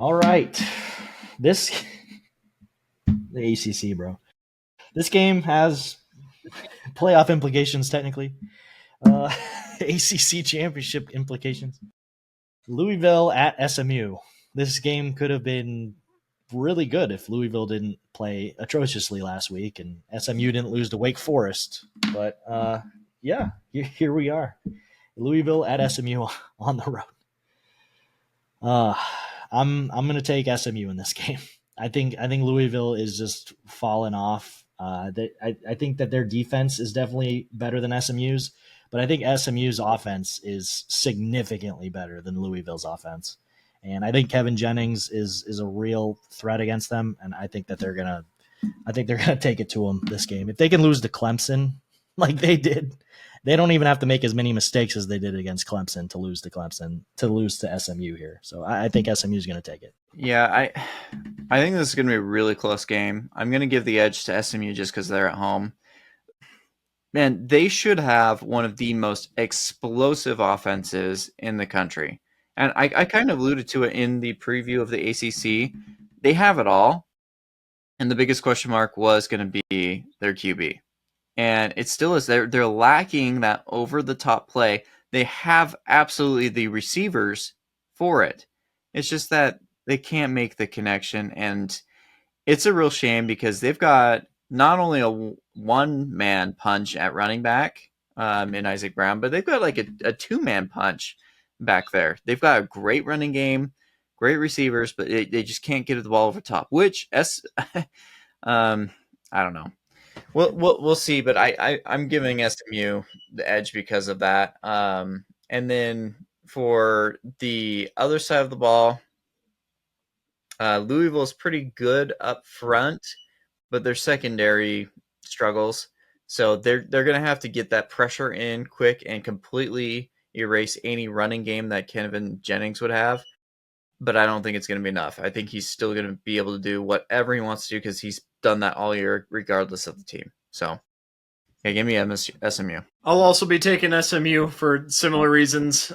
All right. This the ACC, bro. This game has playoff implications technically. Uh, ACC championship implications. Louisville at SMU. This game could have been really good if Louisville didn't play atrociously last week and SMU didn't lose to Wake Forest. But yeah, here we are. Louisville at SMU on the road. Uh, I'm gonna take SMU in this game. I think Louisville is just falling off. I think that their defense is definitely better than SMU's, but I think SMU's offense is significantly better than Louisville's offense. And I think Kevin Jennings is a real threat against them, and I think they're gonna take it to them this game. If they can lose to Clemson like they did, they don't even have to make as many mistakes as they did against Clemson to lose to SMU here. So I think SMU is going to take it. Yeah, I think this is going to be a really close game. I'm going to give the edge to SMU just because they're at home. Man, they should have one of the most explosive offenses in the country. And I kind of alluded to it in the preview of the ACC. They have it all. And the biggest question mark was going to be their QB. And it still is. They're lacking that over-the-top play. They have absolutely the receivers for it. It's just that they can't make the connection. And it's a real shame because they've got not only a one-man punch at running back in Isaac Brown, but they've got like a two-man punch back there. They've got a great running game, great receivers, but they just can't get the ball over top, which I don't know. We'll see, but I'm giving SMU the edge because of that. And then for the other side of the ball, Louisville is pretty good up front, but their secondary struggles. So they're going to have to get that pressure in quick and completely erase any running game that Kevin Jennings would have. But I don't think it's going to be enough. I think he's still going to be able to do whatever he wants to do because he's done that all year, regardless of the team. So, yeah, give me SMU. I'll also be taking SMU for similar reasons.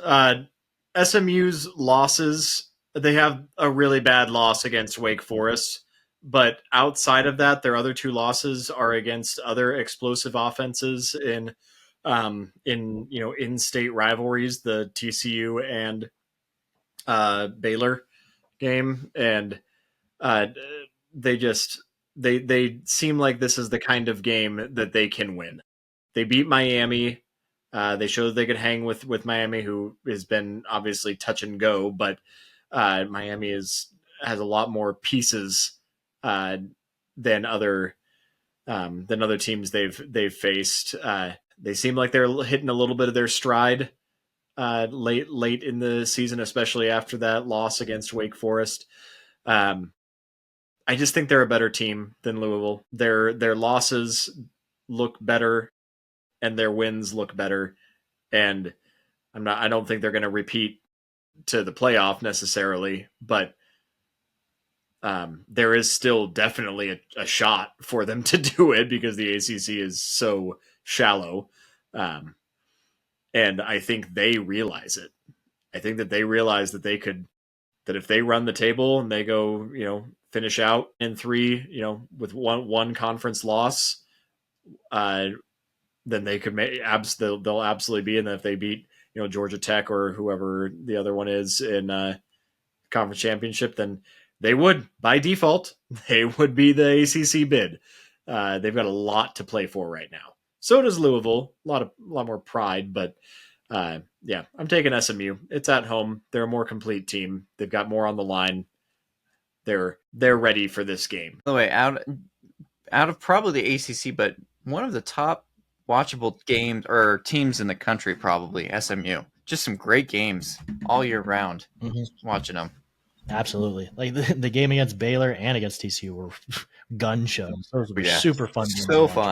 SMU's losses, they have a really bad loss against Wake Forest. But outside of that, their other two losses are against other explosive offenses in in-state rivalries, the TCU and Baylor game, and they seem like this is the kind of game that they can win. They beat Miami. They showed they could hang with Miami, who has been obviously touch and go, but Miami has a lot more pieces than other teams they've faced. They seem like they're hitting a little bit of their stride late in the season, especially after that loss against Wake Forest. I just think they're a better team than Louisville. Their losses look better, and their wins look better. And I don't think they're going to repeat to the playoff necessarily, but there is still definitely a shot for them to do it because the ACC is so shallow. And I think they realize it. I think that they realize that that if they run the table and they go, finish out in 3, with one conference loss, then they could they'll absolutely be in that. If they beat, Georgia Tech or whoever the other one is in conference championship, then they would, by default, they would be the ACC bid. They've got a lot to play for right now. So does Louisville, a lot more pride, but yeah, I'm taking SMU. It's at home. They're a more complete team. They've got more on the line. They're ready for this game. By the way, out of probably the ACC, but one of the top watchable games or teams in the country, probably SMU. Just some great games all year round. Mm-hmm. Watching them. Absolutely. Like the game against Baylor and against TCU were gun shows. Those were super fun. So fun.